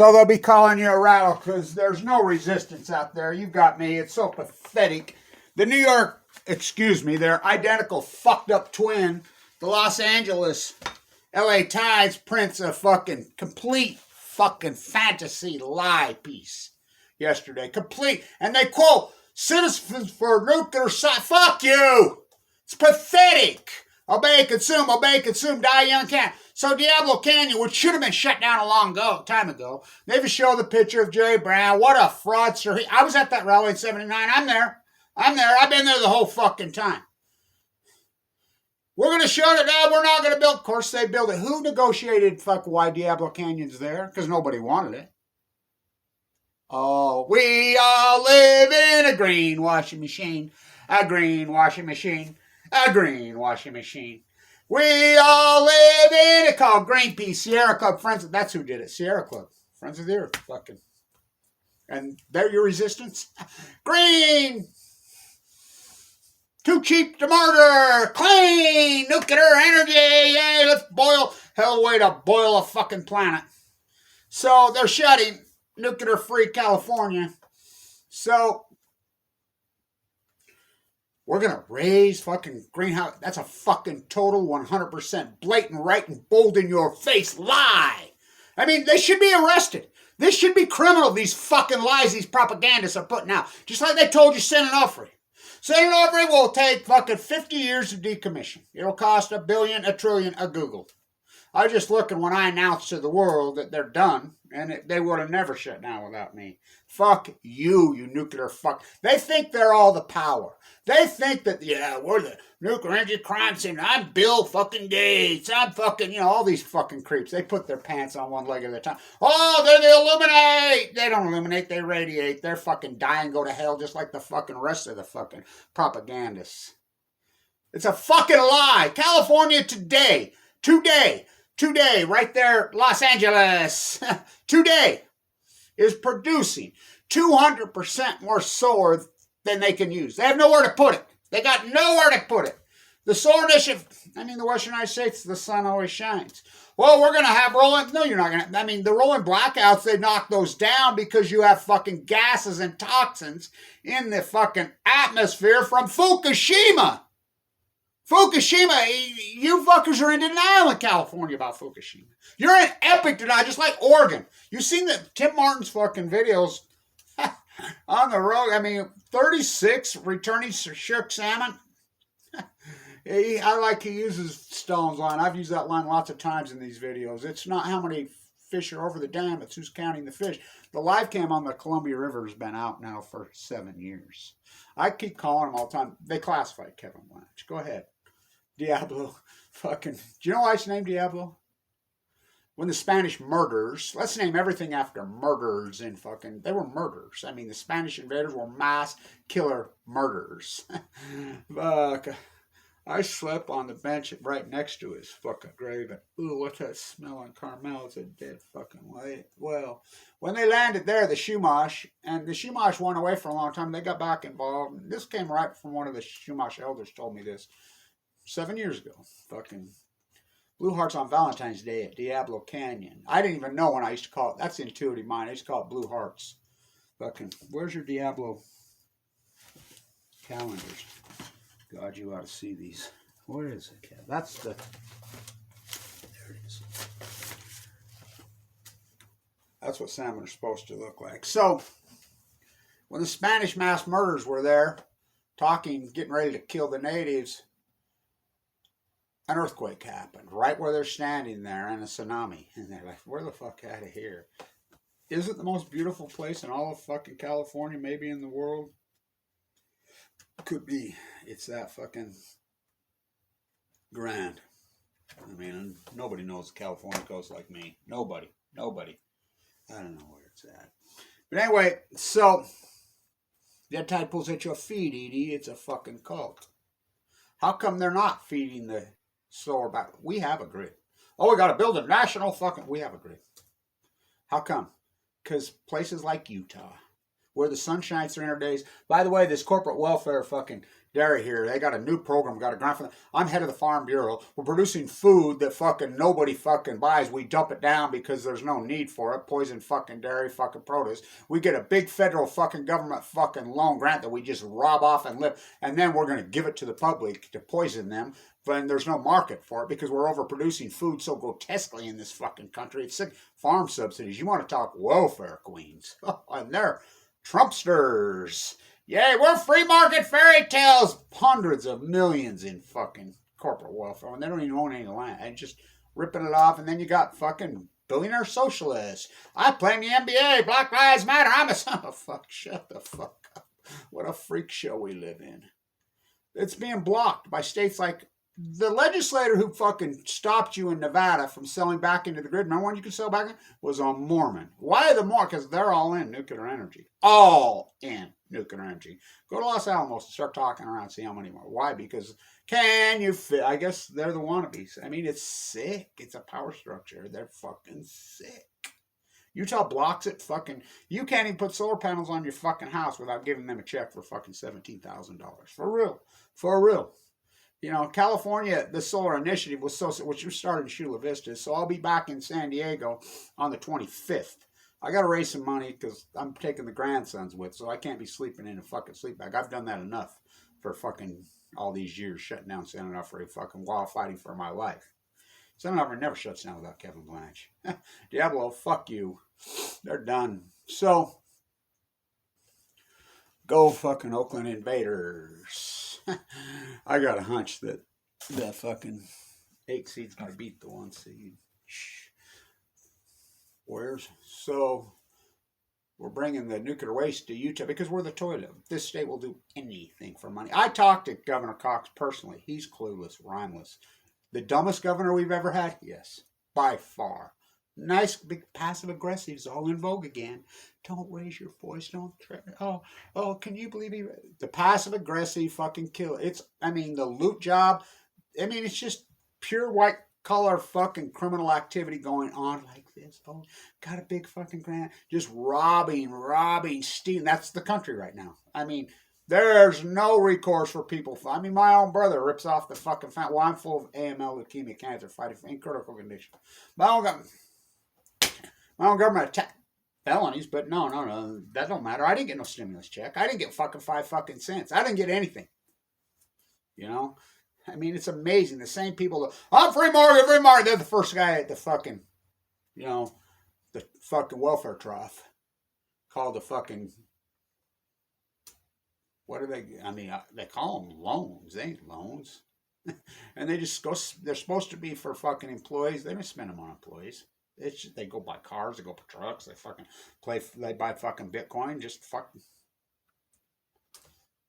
So they'll be calling you a rattle because there's no resistance out there. You got me. It's so pathetic. The New York, their identical fucked up twin, the Los Angeles LA Times prints a fucking complete fucking fantasy lie piece yesterday. Complete. And they quote, citizens for nuclear science. Fuck you. It's pathetic. Obey, consume, die young, can. So Diablo Canyon, which should have been shut down a long time ago, they even show the picture of Jerry Brown. What a fraudster. I was at that rally in 79. I'm there. I've been there the whole fucking time. We're going to shut it down. We're not going to build. Of course, they built it. Who negotiated why Diablo Canyon's there? Because nobody wanted it. Oh, we all live in a green washing machine. A green washing machine. A green washing machine. We all live in it called Greenpeace, Sierra Club, Friends. That's who did it. Sierra Club. Friends of the Earth. Fucking. And they're your resistance. Green. Too cheap to murder. Clean. Nuclear energy. Yay. Let's boil. Hell way to boil a fucking planet. So they're shutting nuclear free California. So we're going to raise fucking greenhouse. That's a fucking total 100% blatant, right and bold in your face lie. I mean, they should be arrested. This should be criminal, these fucking lies these propagandists are putting out. Just like they told you San Onofre. San Onofre will take fucking 50 years to decommission. It'll cost $1 billion, $1 trillion a Google. I was just looking when I announced to the world that they're done, and they would have never shut down without me. Fuck you, you nuclear fuck. They think they're all the power. They think that, yeah, we're the nuclear energy crime scene. I'm Bill fucking Gates. I'm fucking, all these fucking creeps. They put their pants on one leg at a time. Oh, they're the illuminate. They don't illuminate, they radiate. They're fucking die and go to hell just like the fucking rest of the fucking propagandists. It's a fucking lie. California today, right there, Los Angeles, today is producing 200% more solar than they can use. They have nowhere to put it. They got nowhere to put it. The solar initiative, the Western United States, the sun always shines. Well, we're going to have no, you're not going to. The rolling blackouts, they knock those down because you have fucking gases and toxins in the fucking atmosphere from Fukushima. Fukushima, you fuckers are in denial in California about Fukushima. You're in epic denial, just like Oregon. You've seen Tim Martin's fucking videos on the road. 36 returning shook salmon. He uses Stone's line. I've used that line lots of times in these videos. It's not how many fish are over the dam, it's who's counting the fish. The live cam on the Columbia River has been out now for 7 years. I keep calling him all the time. They classified Kevin Blanch. Go ahead. Diablo. Fucking. Do you know why it's named Diablo? When the Spanish murders, let's name everything after murders in fucking, they were murders. The Spanish invaders were mass killer murderers. Fuck. I slept on the bench right next to his fucking grave. Ooh, what's that smell on Carmel? It's a dead fucking way. Well, when they landed there, the Chumash went away for a long time. They got back involved. This came right from one of the Chumash elders told me this 7 years ago. Fucking Blue Hearts on Valentine's Day at Diablo Canyon. I didn't even know when I used to call it. That's the intuitive mind. I used to call it Blue Hearts. Fucking, where's your Diablo calendars? God, you ought to see these. Where is it, Kev? That's the... There it is. That's what salmon are supposed to look like. So, when the Spanish mass murders were there, getting ready to kill the natives, an earthquake happened right where they're standing there, and a tsunami. And they're like, where the fuck out of here? Is it the most beautiful place in all of fucking California, maybe in the world? Could be. It's that fucking grand. Nobody knows the California coast like me. Nobody. I don't know where it's at. But anyway, so that tide pulls at your feet, Edie. It's a fucking cult. How come they're not feeding the slower back? We have a grid. Oh, we got to build a national fucking... We have a grid. How come? Because places like Utah, where the sun shines 300 days. By the way, this corporate welfare fucking dairy here. They got a new program, got a grant for them. I'm head of the Farm Bureau. We're producing food that fucking nobody fucking buys. We dump it down because there's no need for it. Poison fucking dairy, fucking produce. We get a big federal fucking government fucking loan grant that we just rob off and live, and then we're going to give it to the public to poison them. But there's no market for it because we're overproducing food so grotesquely in this fucking country. It's sick. Farm subsidies. You want to talk welfare queens? And they're Trumpsters. Yay, we're free market fairy tales. Hundreds of millions in fucking corporate welfare. And they don't even own any land. And just ripping it off. And then you got fucking billionaire socialists. I play in the NBA. Black Lives Matter. I'm a son of fuck. Shut the fuck up. What a freak show we live in. It's being blocked by states like the legislator who fucking stopped you in Nevada from selling back into the grid. Remember when you could sell back in? Was a Mormon. Why the Mormon? Because they're all in nuclear energy. All in nuclear energy. Go to Los Alamos and start talking around, see how many more. Why? Because can you fit? I guess they're the wannabes. I mean, it's sick. It's a power structure. They're fucking sick. Utah blocks it. Fucking, you can't even put solar panels on your fucking house without giving them a check for fucking $17,000. For real. For real. You know, California, the solar initiative was so, which was started in Chula Vista. So I'll be back in San Diego on the 25th. I got to raise some money because I'm taking the grandsons with, so I can't be sleeping in a fucking sleep bag. I've done that enough for fucking all these years, shutting down San Onofre fucking while fighting for my life. San Onofre never shuts down without Kevin Blanch. Diablo, fuck you. They're done. So, go fucking Oakland Invaders. I got a hunch that the fucking 8 seed's gonna beat the 1 seed. Warriors. So we're bringing the nuclear waste to Utah because we're the toilet. This state will do anything for money. I talked to Governor Cox personally. He's clueless, rhymeless. The dumbest governor we've ever had? Yes, by far. Nice, big, passive aggressive is all in vogue again. Don't raise your voice. Don't threaten. Oh, can you believe he? The passive aggressive fucking kill. I mean, the loot job. I mean, it's just pure white collar fucking criminal activity going on like this. Oh, got a big fucking grant. Just robbing, stealing. That's the country right now. I mean, there's no recourse for people. I mean, my own brother rips off the fucking fountain. Well, I'm full of AML, leukemia, cancer, fighting in critical condition. My own government attacked felonies, but no, that don't matter. I didn't get no stimulus check. I didn't get fucking 5 fucking cents. I didn't get anything. You know? I mean, it's amazing. The same people that, I'm free market. They're the first guy at the fucking, you know, the fucking welfare trough. Called the fucking, what are they, I mean, they call them loans. They ain't loans. And they just go, they're supposed to be for fucking employees. They don't spend them on employees. They go buy cars, they go buy trucks, they buy fucking Bitcoin, just fucking.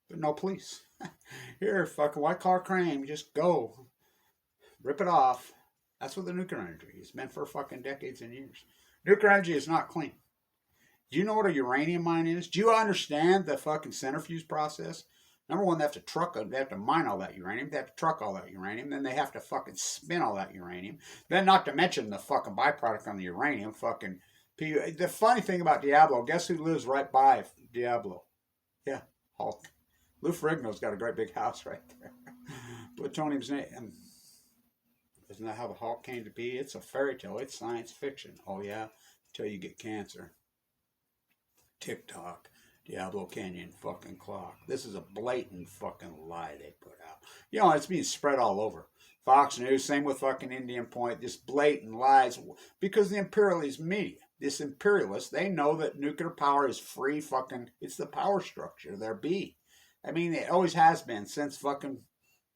But no police. Here, fucking white collar crime, just go. Rip it off. That's what the nuclear energy is meant for fucking decades and years. Nuclear energy is not clean. Do you know what a uranium mine is? Do you understand the fucking centrifuge process? Number one, they have to mine all that uranium. They have to truck all that uranium. Then they have to fucking spin all that uranium. Then not to mention the fucking byproduct on the uranium. Fucking, the funny thing about Diablo, guess who lives right by Diablo? Yeah, Hulk. Lou Ferrigno's got a great big house right there. Plutonium's name. Isn't that how the Hulk came to be? It's a fairy tale. It's science fiction. Oh yeah, until you get cancer. TikTok. Diablo Canyon fucking clock. This is a blatant fucking lie they put out. You know, it's being spread all over. Fox News, same with fucking Indian Point, just blatant lies. Because the imperialist media, this imperialist, they know that nuclear power is free fucking, it's the power structure, there be. I mean, it always has been since fucking,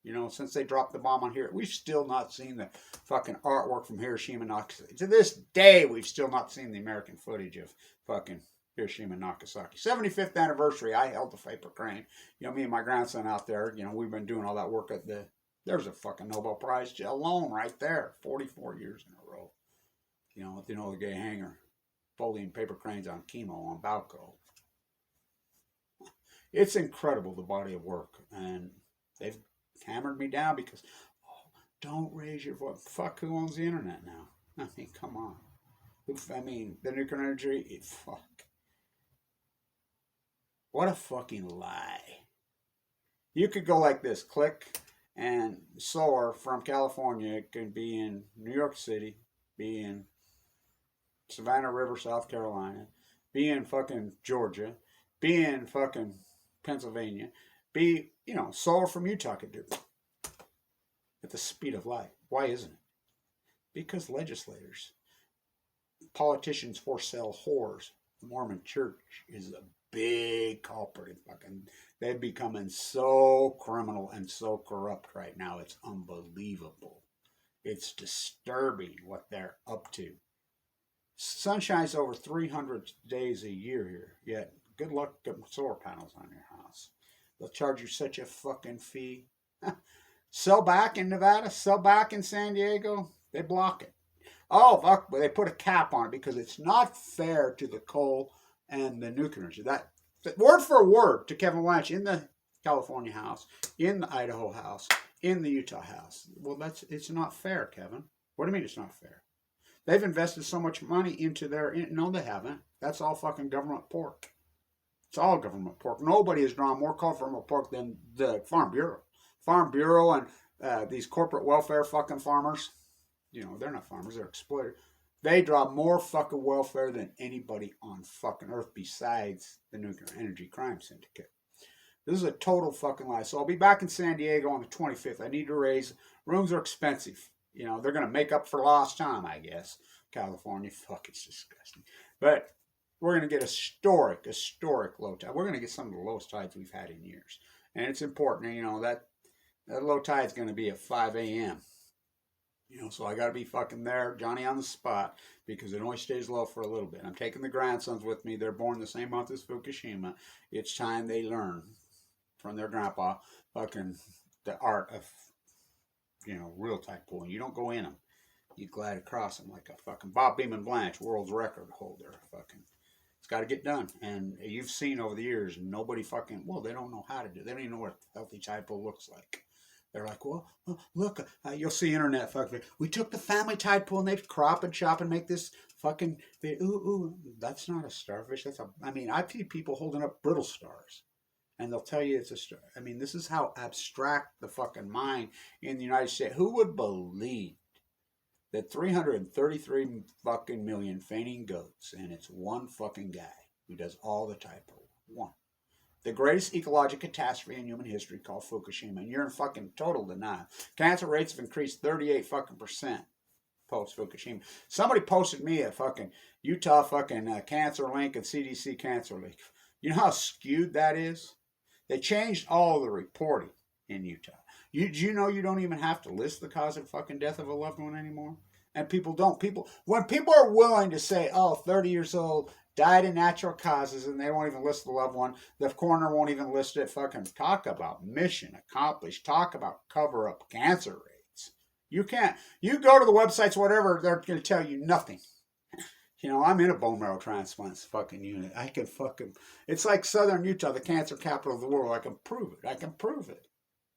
you know, since they dropped the bomb on here. We've still not seen the fucking artwork from Hiroshima and Nagasaki. To this day, we've still not seen the American footage of fucking Hiroshima and Nagasaki. 75th anniversary, I held the paper crane. You know, me and my grandson out there, you know, we've been doing all that work at there's a fucking Nobel Prize alone right there. 44 years in a row. You know, with the Enola Gay hanger. Folding paper cranes on chemo on Balco. It's incredible, the body of work. And they've hammered me down because, don't raise your voice. Fuck, who owns the internet now? I mean, come on. I mean, the nuclear energy, fuck. What a fucking lie. You could go like this, click, and solar from California can be in New York City, be in Savannah River, South Carolina, be in fucking Georgia, be in fucking Pennsylvania, be, solar from Utah could do at the speed of light. Why isn't it? Because legislators, politicians for sale whores. The Mormon Church is a big culprit in fucking. They're becoming so criminal and so corrupt right now. It's unbelievable. It's disturbing what they're up to. Sun shines over 300 days a year here. Yet, good luck getting solar panels on your house. They'll charge you such a fucking fee. Sell back in Nevada, sell back in San Diego, they block it. Oh, fuck, but they put a cap on it because it's not fair to the coal and the nuclear energy. That word for word to Kevin Blanch in the California House, in the Idaho House, in the Utah House. Well, it's not fair, Kevin. What do you mean it's not fair? They've invested so much money into no, they haven't. That's all fucking government pork. It's all government pork. Nobody has drawn more coal from a pork than the Farm Bureau. Farm Bureau and these corporate welfare fucking farmers, they're not farmers, they're exploiters. They draw more fucking welfare than anybody on fucking earth besides the Nuclear Energy Crime Syndicate. This is a total fucking lie. So I'll be back in San Diego on the 25th. I need to raise, rooms are expensive. They're going to make up for lost time, I guess. California, fuck, it's disgusting. But we're going to get historic low tide. We're going to get some of the lowest tides we've had in years. And it's important, that low tide's going to be at 5 a.m. So I got to be fucking there, Johnny on the spot, because it only stays low for a little bit. I'm taking the grandsons with me. They're born the same month as Fukushima. It's time they learn from their grandpa fucking the art of, real tide pooling. You don't go in them. You glide across them like a fucking Bob Beeman Blanch, world's record holder. Fucking, it's got to get done. And you've seen over the years, nobody fucking, they don't know how to do it. They don't even know what a healthy tide pool looks like. They're like, look, you'll see internet fucking. We took the family tide pool and they crop and chop and make this fucking. That's not a starfish. I've seen people holding up brittle stars, and they'll tell you it's a star. This is how abstract the fucking mind in the United States. Who would believe that 333 fucking million fainting goats, and it's one fucking guy who does all the tide pool? One. The greatest ecological catastrophe in human history called Fukushima, and you're in fucking total denial. Cancer rates have increased 38% post Fukushima. Somebody posted me a fucking Utah fucking cancer link and CDC cancer link. You know how skewed that is? They changed all the reporting in Utah. Do you know you don't even have to list the cause of fucking death of a loved one anymore? And people don't. When people are willing to say, 30 years old, died in natural causes, and they won't even list the loved one. The coroner won't even list it. Fucking talk about mission accomplished. Talk about cover up cancer rates. You can't. You go to the websites, whatever, they're going to tell you nothing. I'm in a bone marrow transplant fucking unit. I can fucking. It's like Southern Utah, the cancer capital of the world. I can prove it.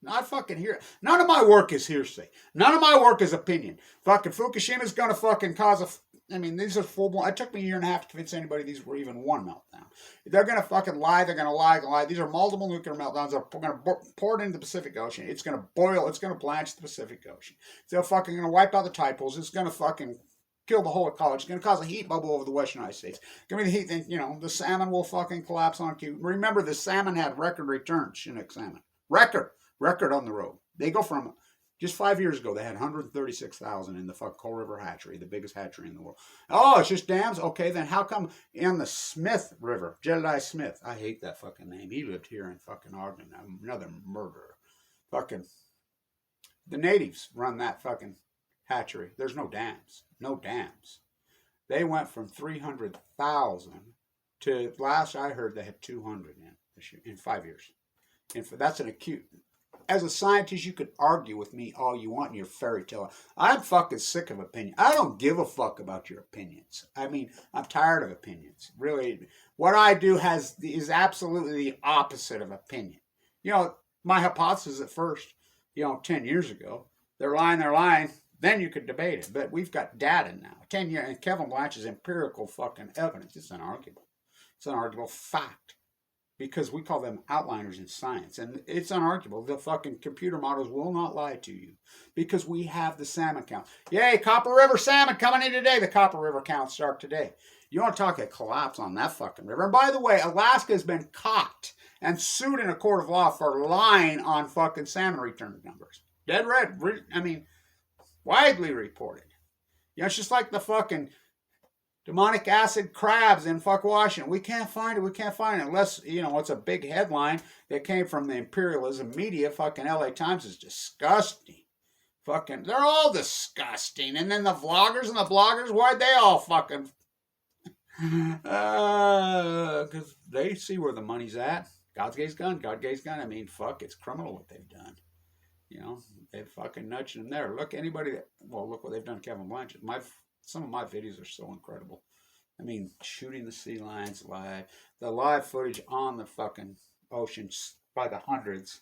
Not fucking here. None of my work is hearsay. None of my work is opinion. Fucking Fukushima's going to fucking cause a. These are full-blown. It took me a year and a half to convince anybody these were even one meltdown. They're going to fucking lie. They're going to lie. These are multiple nuclear meltdowns. They're going to pour it into the Pacific Ocean. It's going to boil. It's going to blanch the Pacific Ocean. They're fucking going to wipe out the tide pools. It's going to fucking kill the whole ecology. It's going to cause a heat bubble over the western United States. Give me the heat. Then, the salmon will fucking collapse on cue. Remember, the salmon had record returns. Chinook salmon. Record on the road. They go from just 5 years ago, they had 136,000 in the Coal River hatchery, the biggest hatchery in the world. Oh, it's just dams? Okay, then how come in the Smith River, Jedediah Smith, I hate that fucking name. He lived here in fucking Ogden, another murderer. Fucking, the natives run that fucking hatchery. There's no dams. They went from 300,000 to, last I heard, they had 200 in 5 years. And that's an acute. As a scientist, you could argue with me all you want in your fairy tale. I'm fucking sick of opinion. I don't give a fuck about your opinions. I'm tired of opinions. Really, what I do is absolutely the opposite of opinion. My hypothesis at first, 10 years ago, they're lying. Then you could debate it. But we've got data now. 10 years, and Kevin Blanch's empirical fucking evidence. It's unarguable. It's an arguable fact. because we call them outliners in science. And it's unarguable. The fucking computer models will not lie to you because we have the salmon count. Yay, Copper River salmon coming in today. The Copper River counts start today. You want to talk a collapse on that fucking river. And by the way, Alaska has been caught and sued in a court of law for lying on fucking salmon return numbers. Dead red. I mean, widely reported. You know, it's just like the fucking demonic acid crabs in fuck Washington. We can't find it. We can't find it. Unless, you know, it's a big headline that came from the imperialism media. Fucking LA Times is disgusting. Fucking, they're all disgusting. And then the vloggers and the bloggers, why'd they all fucking... Because they see where the money's at. God gave gun. I mean, fuck, it's criminal what they've done. You know, they're fucking nudging them there. Look, anybody that, well, look what they've done to Kevin Blanch. Some of my videos are so incredible. I mean, shooting the sea lions live, the live footage on the fucking oceans by the hundreds.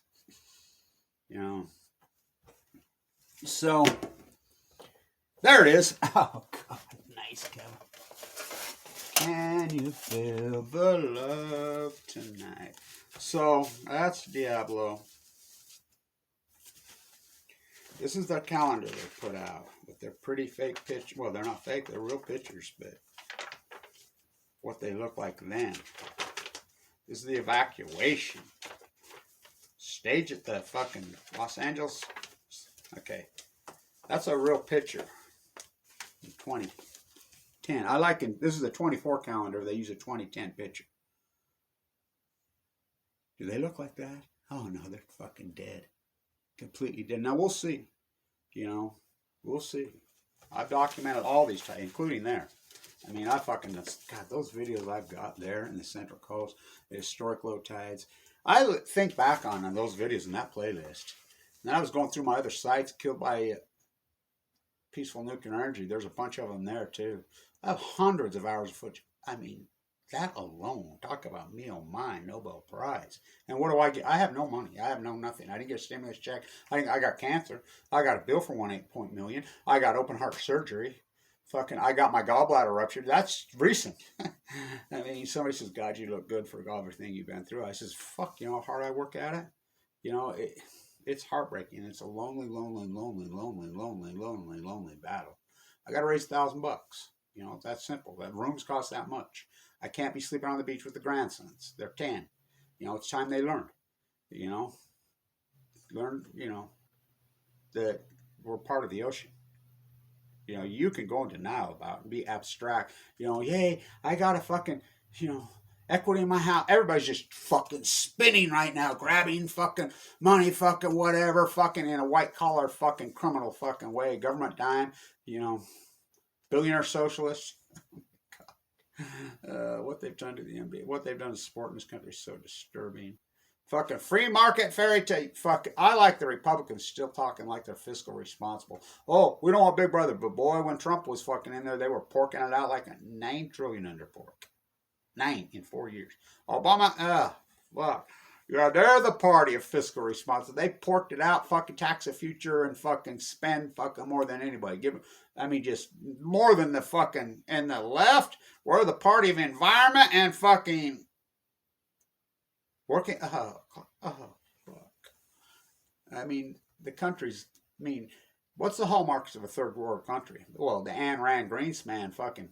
You know. So, there it is. Oh, God, nice, Kevin. Can you feel the love tonight? So, that's Diablo. This is the calendar they put out with their pretty fake pictures. Well, they're not fake, they're real pictures, but what they look like then. This is the evacuation. Stage at the fucking Los Angeles. Okay. That's a real picture. 2010. I like it. This is the 24 calendar. They use a 2010 picture. Do they look like that? Oh no, they're fucking dead. Completely dead. Now we'll see. You know, we'll see. I've documented all these, including there. I mean, I fucking, God, those videos I've got there in the Central Coast, the historic low tides. I think back on those videos in that playlist. And then I was going through my other sites, killed by peaceful nuclear energy. There's a bunch of them there too. I have hundreds of hours of footage. I mean, that alone, talk about me on mine, Nobel Prize. And what do I get? I have no money. I have no nothing. I didn't get a stimulus check. I got cancer. I got a bill for $1.8 million. I got open heart surgery. Fucking, I got my gallbladder ruptured. That's recent. I mean, somebody says, God, you look good for everything you've been through. I says, fuck, you know how hard I work at it? You know, it's heartbreaking. It's a lonely battle. I got to raise $1,000. You know, it's that simple. That rooms cost that much. I can't be sleeping on the beach with the grandsons. They're 10. You know, it's time they learn. You know, you know, that we're part of the ocean. You know, you can go in denial about it and be abstract. You know, yay, I got a fucking, you know, equity in my house. Everybody's just fucking spinning right now, grabbing fucking money, fucking whatever, fucking in a white collar fucking criminal fucking way. Government dime, you know, billionaire socialists. What they've done to the NBA, what they've done to sport in this country is so disturbing. Fucking free market fairy tale. Fuck. I like the Republicans still talking like they're fiscal responsible. Oh, we don't want Big Brother, but boy, when Trump was fucking in there, they were porking it out like a $9 trillion under pork. 9 in 4 years. Obama, fuck. Yeah, they're the party of fiscal responsibility. They porked it out, fucking tax the future and fucking spend fucking more than anybody. Just more than the fucking, and the left, we're the party of environment and fucking working, fuck. I mean, the country's, what's the hallmarks of a third world country? Well, the Ayn Rand Greenspan fucking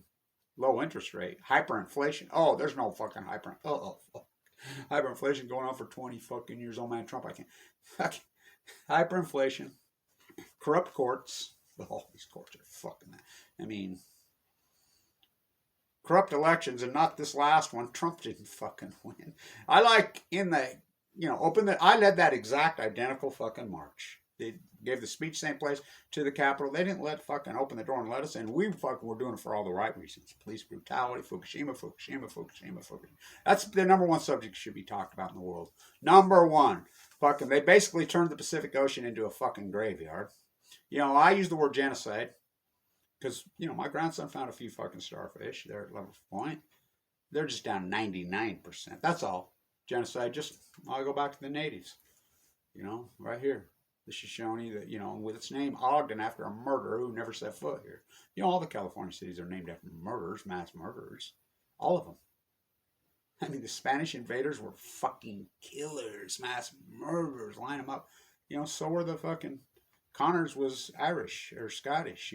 low interest rate, hyperinflation. Oh, there's no fucking fuck. Hyperinflation going on for 20 fucking years. Oh man, Trump, I can't. Hyperinflation, corrupt courts. Oh, these courts are fucking that. I mean, corrupt elections, and not this last one. Trump didn't fucking win. I like in the, you know, I led that exact identical fucking march. They gave the speech same place to the Capitol. They didn't fucking open the door and let us in. We fucking were doing it for all the right reasons. Police brutality, Fukushima. That's the number one subject should be talked about in the world. Number one. Fucking, they basically turned the Pacific Ocean into a fucking graveyard. You know, I use the word genocide because, you know, my grandson found a few fucking starfish. They're at level point. They're just down 99%. That's all. Genocide, I'll go back to the natives. You know, right here. The Shoshone, that, you know, with its name Ogden after a murderer who never set foot here. You know, all the California cities are named after murderers, mass murderers. All of them. I mean, the Spanish invaders were fucking killers, mass murderers, line them up. So were the fucking Connors was Irish or Scottish.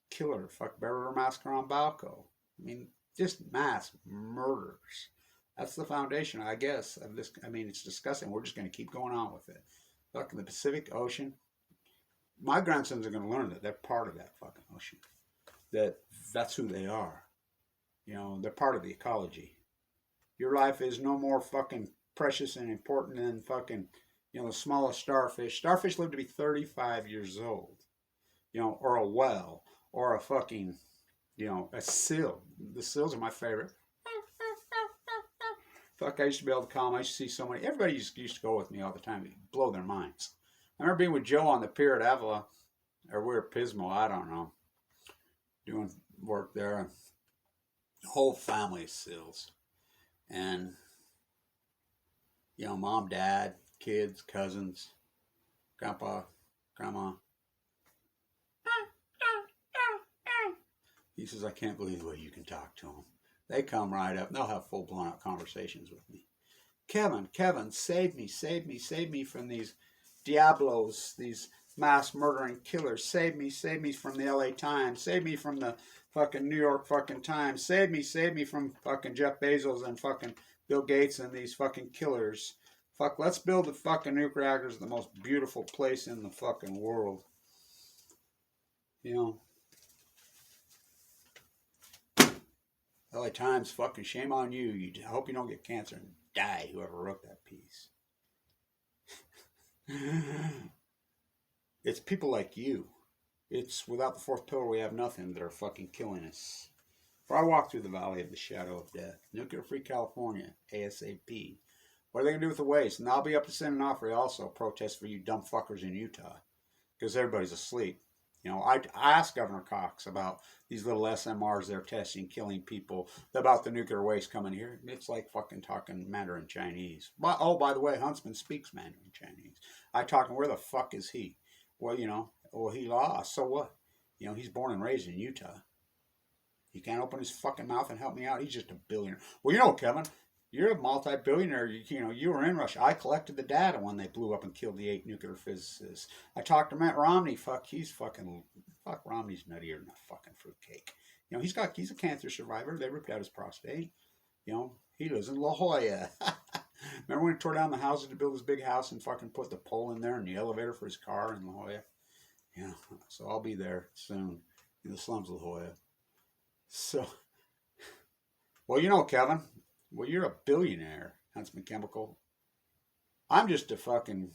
Killer, fuck Berber Massacre on Balco. I mean, just mass murders. That's the foundation, I guess, of this. I mean, it's disgusting. We're just going to keep going on with it. Fucking the Pacific Ocean. My grandsons are going to learn that they're part of that fucking ocean. That's who they are. They're part of the ecology. Your life is no more fucking precious and important than fucking, the smallest starfish. Starfish live to be 35 years old. Or a whale, or a fucking, a seal. The seals are my favorite. Fuck, I used to be able to call them. I used to see so many. Everybody used to go with me all the time. It'd blow their minds. I remember being with Joe on the pier at Avila, or we were at Pismo, I don't know, doing work there. The whole family of seals. And, mom, dad, kids, cousins, grandpa, grandma. He says, I can't believe the way you can talk to them. They come right up. They'll have full blown out conversations with me. Kevin, save me from these Diablos, these mass murdering killers. Save me from the LA Times. Save me from the fucking New York fucking Times. Save me from fucking Jeff Bezos and fucking Bill Gates and these fucking killers. Fuck, let's build the fucking nuclear reactors, the most beautiful place in the fucking world. LA Times, fucking shame on you. I hope you don't get cancer and die, whoever wrote that piece. It's people like you. It's without the fourth pillar we have nothing that are fucking killing us. For I walk through the valley of the shadow of death. Nuclear-free California, ASAP. What are they going to do with the waste? And I'll be up to San Onofre also, protest for you dumb fuckers in Utah. Because everybody's asleep. I asked Governor Cox about these little SMRs they're testing, killing people, about the nuclear waste coming here. It's like fucking talking Mandarin Chinese. By the way, Huntsman speaks Mandarin Chinese. I talk him, where the fuck is he? Well, he lost. So what? He's born and raised in Utah. He can't open his fucking mouth and help me out. He's just a billionaire. Well, Kevin, you're a multi-billionaire. You were in Russia. I collected the data when they blew up and killed the 8 nuclear physicists. I talked to Matt Romney. Fuck, Romney's nuttier than a fucking fruitcake. He's a cancer survivor. They ripped out his prostate. He lives in La Jolla. Remember when he tore down the houses to build his big house and fucking put the pole in there and the elevator for his car in La Jolla? Yeah, so I'll be there soon in the slums of La Jolla. So, well, Kevin, you're a billionaire, Huntsman Chemical. I'm just a fucking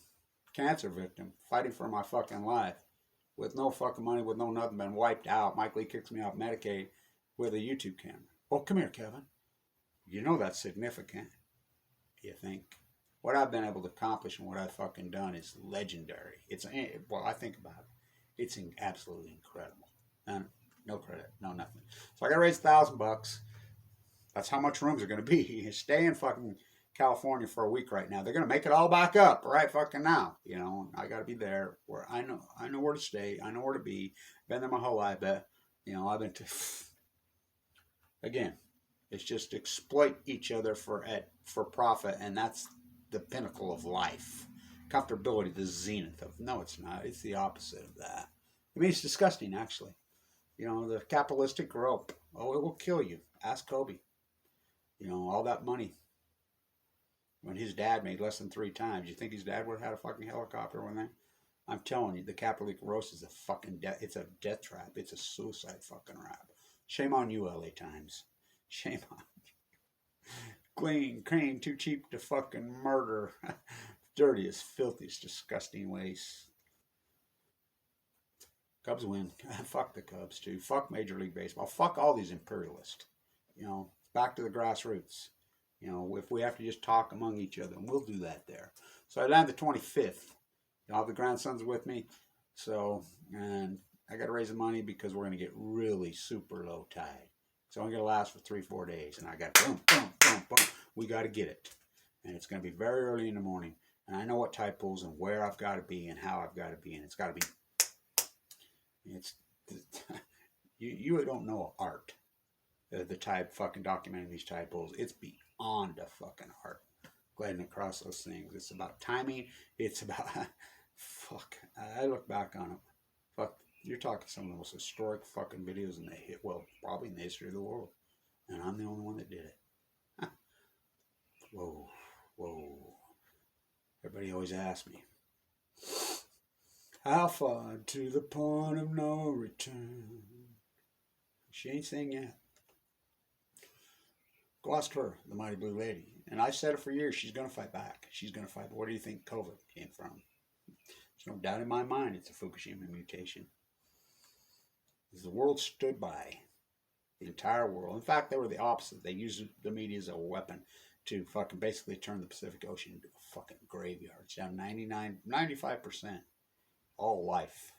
cancer victim fighting for my fucking life with no fucking money, with no nothing, been wiped out. Mike Lee kicks me off Medicaid with a YouTube camera. Oh, come here, Kevin. That's significant. You think? What I've been able to accomplish and what I've fucking done is legendary. I think about it. It's absolutely incredible. And no credit, no nothing. So I got to raise $1,000. That's how much rooms are going to be. Stay in fucking California for a week right now. They're going to make it all back up right fucking now. I got to be there where I know where to stay. I know where to be. Been there my whole life. But, I've been again, it's just exploit each other for profit. And that's the pinnacle of life. Comfortability, the zenith of, no, it's not. It's the opposite of that. I mean, it's disgusting, actually. The capitalistic rope. Oh, it will kill you. Ask Kobe. All that money. When his dad made less than 3 times, you think his dad would have had a fucking helicopter when I'm telling you, the capitalistic roast is a fucking it's a death trap. It's a suicide fucking rap. Shame on you, LA Times. Shame on you. Clean, too cheap to fucking murder. Dirtiest, filthiest, disgusting waste. Cubs win. Fuck the Cubs, too. Fuck Major League Baseball. Fuck all these imperialists. Back to the grassroots. If we have to just talk among each other, and we'll do that there. So I land the 25th. I'll have the grandsons with me. So, and I got to raise the money because we're going to get really super low tide. It's only going to last for 3-4 days. And I got boom, boom, boom, boom. We got to get it. And it's going to be very early in the morning. And I know what tide pools and where I've got to be and how I've got to be. And it's got to be, you don't know art. the tide fucking documenting these tide pools. It's beyond a fucking art. Gliding across those things. It's about timing. It's about fuck. I look back on it. Fuck. You're talking some of the most historic fucking videos in the hit. Well, probably in the history of the world. And I'm the only one that did it. Whoa, whoa. Everybody always asks me, how far to the point of no return? She ain't saying yet. Go ask her, the mighty blue lady. And I've said it for years, she's going to fight back. She's going to fight. But where do you think COVID came from? There's no doubt in my mind it's a Fukushima mutation. Because the world stood by. The entire world. In fact, they were the opposite. They used the media as a weapon to fucking basically turn the Pacific Ocean into a fucking graveyard. It's down 95% all life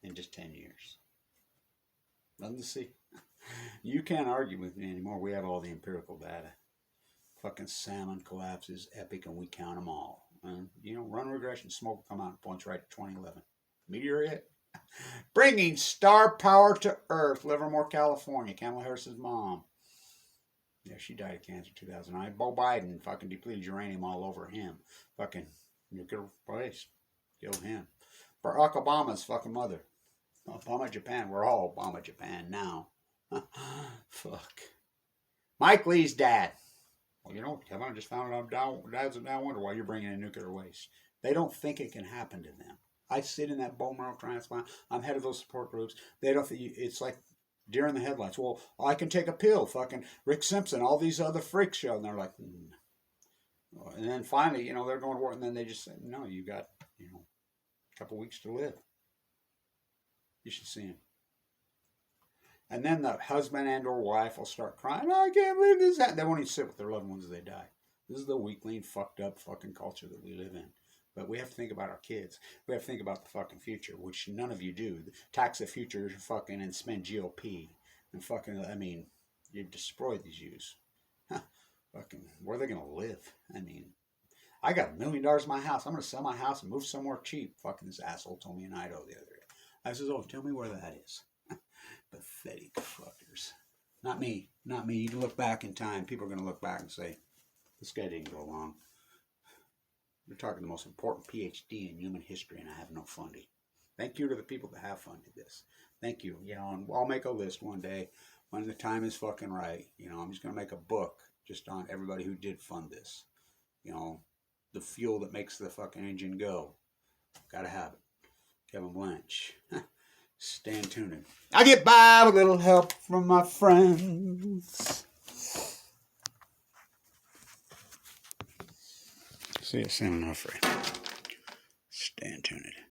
in just 10 years. Nothing to see. You can't argue with me anymore. We have all the empirical data. Fucking salmon collapses, epic, and we count them all. And, run regression, smoke will come out and points right to 2011. Meteor hit. Bringing star power to Earth. Livermore, California. Kamala Harris's mom. Yeah, she died of cancer in 2009. Bo Biden fucking depleted uranium all over him. Fucking nuclear waste. Killed him. Barack Obama's fucking mother. Obama Japan. We're all Obama Japan now. Fuck. Mike Lee's dad. Well, Kevin, I just found out dads now wonder why you're bringing in nuclear waste. They don't think it can happen to them. I sit in that bone marrow transplant. I'm head of those support groups. They don't think it's like deer in the headlights. Well, I can take a pill. Fucking Rick Simpson, all these other freaks show, and they're like, And then finally, they're going to work, and then they just say, no, you got, a couple weeks to live. You should see him. And then the husband and or wife will start crying, I can't believe this. They won't even sit with their loved ones as they die. This is the weakling, fucked up fucking culture that we live in. But we have to think about our kids. We have to think about the fucking future, which none of you do. Tax the future fucking and spend GOP. And fucking, you destroy these youths. Fucking, where are they going to live? I got $1 million in my house. I'm going to sell my house and move somewhere cheap. Fucking this asshole told me in Idaho the other day. I says, tell me where that is. Pathetic fuckers. Not me. Not me. You can look back in time. People are going to look back and say, this guy didn't go along. You're talking the most important PhD in human history, and I have no funding. Thank you to the people that have funded this. Thank you. And I'll make a list one day when the time is fucking right. I'm just going to make a book just on everybody who did fund this. The fuel that makes the fucking engine go. Gotta have it. Kevin Blanch. Stand tuned. I get by with a little help from my friends. See you soon enough, Ray. Stand tuned.